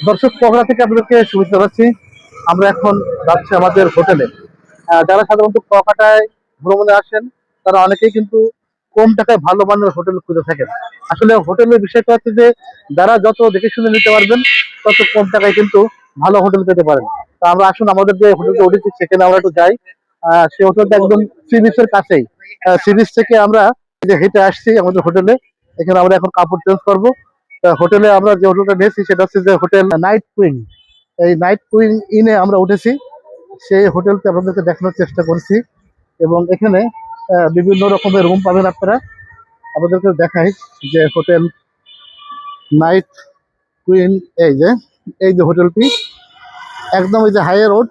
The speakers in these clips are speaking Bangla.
দর্শক পকড়া থেকে আপনাদেরকে শুভেচ্ছা জানাচ্ছি। আমরা এখন যাচ্ছি আমাদের হোটেলে। যারা সাধারণত কুয়াকাটায় ভ্রমণে আসেন তারা অনেকেই কিন্তু কম টাকায় ভালো মানের হোটেল খুঁজে থাকেন। আসলে হোটেলের বিষয়টা হচ্ছে যে যারা যত দেখে শুনে নিতে পারবেন তত কম টাকায় কিন্তু ভালো হোটেল পেতে পারেন। তা আমরা আসুন আমাদের যে হোটেলটা উঠেছি সেখানে আমরা একটু যাই। সেই হোটেলটা একদম সি বিচের কাছেই। সি বিচ থেকে আমরা যে হেঁটে আসছি আমাদের হোটেলে। এখানে আমরা এখন কাপড় চেঞ্জ করবো। হোটেলে আমরা যে হোটেলটা নিয়েছি সেটা হচ্ছে যে হোটেল নাইট কুইন। এই নাইট কুইন ইনে আমরা উঠেছি। সেই হোটেলকে আপনাদেরকে দেখানোর চেষ্টা করছি এবং এখানে বিভিন্ন রকমের রুম পাবেন আপনারা। আপনাদেরকে দেখাই যে হোটেল নাইট কুইন। এই যে হোটেলটি একদম এই যে হাইওয়ে রোড,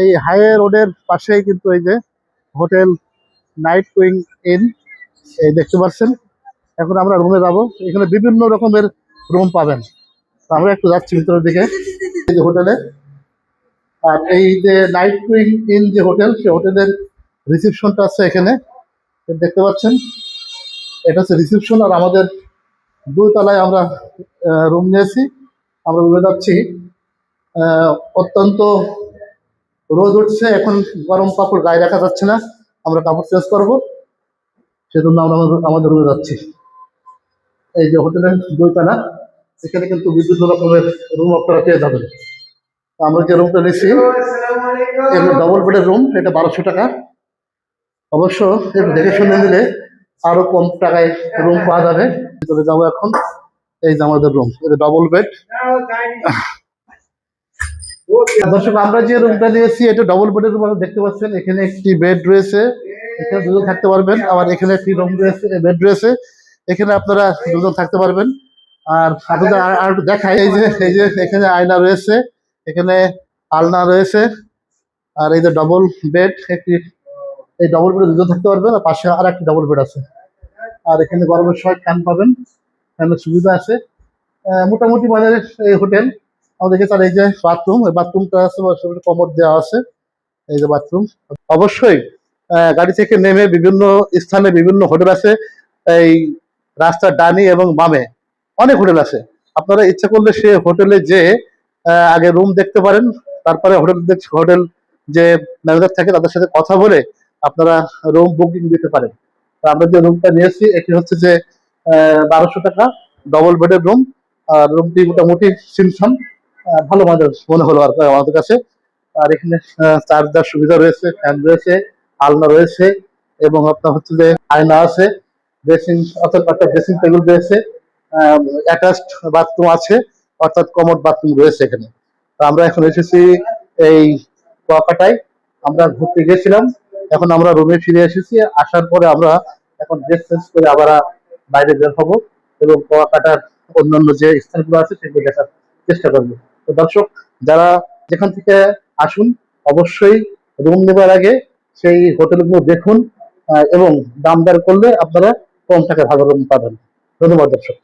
এই হাইওয়ে রোডের পাশেই কিন্তু এই যে হোটেল নাইট কুইন ইন, এই দেখতে পাচ্ছেন। এখন আমরা রুমে যাব। এখানে বিভিন্ন রকমের রুম পাবেন। তো আমরা একটু যাচ্ছি ভিতরের দিকে এই যে হোটেলে। আর এই যে নাইট কুইন ইন যে হোটেল, সেই হোটেলের রিসেপশনটা আছে এখানে দেখতে পাচ্ছেন। এটা হচ্ছে রিসেপশন। আর আমাদের দুই তলায় আমরা রুম নিয়েছি। আমরা রুমে যাচ্ছি। অত্যন্ত রোদ উঠছে, এখন গরম কাপড় গায়ে রাখা যাচ্ছে না, আমরা কাপড় চেঞ্জ করবো, সেজন্য আমরা আমাদের রুমে যাচ্ছি। এই যে হোটেলের দুই তলা, এখানে কিন্তু বিভিন্ন রকমের রুম আপনারা পেয়ে যাবেন। আমরা যে রুমটা নিয়েছি এটা ডবল বেডের রুম, এটা 1200 টাকা। অবশ্য একটু দেখে শুনে নিলে আরো কম টাকায় রুম পাওয়া যাবে। ভিতরে যাবো এখন। এই যে আমাদের রুম, এটা ডবল বেড। দর্শক আমরা যে রুমটা নিয়েছি এটা ডবল বেডের রুম। দেখতে পাচ্ছেন এখানে একটি বেড রয়েছে, এখানে দুজন থাকতে পারবেন। আবার এখানে একটি রুম রয়েছে, বেড রয়েছে, এখানে আপনারা দুজন থাকতে পারবেন। আর আপনাদের আর একটু দেখাই, এই যে এখানে আয়না রয়েছে, এখানে আলনা রয়েছে। আর এই যে ডবল বেড, একটি এই ডবল বেডে দুজন থাকতে পারবেন। আর পাশে আর একটি ডবল বেড আছে। আর এখানে গরমের সময় ফ্যান পাবেন, ফ্যানের সুবিধা আছে। মোটামুটি বাজারের এই হোটেল। আমাদেরকে তার এই যে বাথরুম, এই বাথরুমটা আছে কমোড দেওয়া আছে। এই যে বাথরুম। অবশ্যই গাড়ি থেকে নেমে বিভিন্ন স্থানে বিভিন্ন হোটেল আছে। এই রাস্তার ডানি এবং বামে অনেক হোটেল আছে। আপনারা ইচ্ছা করলে সে হোটেলে যে আগে রুম দেখতে পারেন, তারপরে হোটেল যে ম্যানেজার থাকে তাদের সাথে কথা বলে আপনারা রুম বুকিং দিতে পারেন। তো আমরা যে রুমটা নিয়েছি এটি হচ্ছে যে 1200 টাকা ডবল বেডের রুম। আর রুমটি মোটামুটি সিমসাম, ভালো মানের মনে হলো আর কি আমাদের কাছে। আর এখানে চার্জ দেওয়ার সুবিধা রয়েছে, ফ্যান রয়েছে, আলনা রয়েছে এবং আপনার হচ্ছে যে আয়না আছে, ড্রেসিং অর্থাৎ একটা ড্রেসিং টেবিল রয়েছে, অ্যাটাচড বাথরুম আছে, অর্থাৎ কমোড বাথরুম রয়েছে এখানে। তো আমরা এখন এসেছি এই কুয়াকাটায়। আমরা ঘুরতে গেছিলাম, এখন আমরা রুমে ফিরে এসেছি। আসার পরে আমরা এখন ড্রেস চেঞ্জ করে আবার বাইরে বের হবো এবং কুয়াকাটার অন্যান্য যে স্থানগুলো আছে সেগুলো দেখার চেষ্টা করবো। তো দর্শক যারা যেখান থেকে আসুন অবশ্যই রুম নেবার আগে সেই হোটেলগুলো দেখুন এবং দাম দর করলে আপনারা কম টাকায় ভালো রুম পাবেন। ধন্যবাদ দর্শক।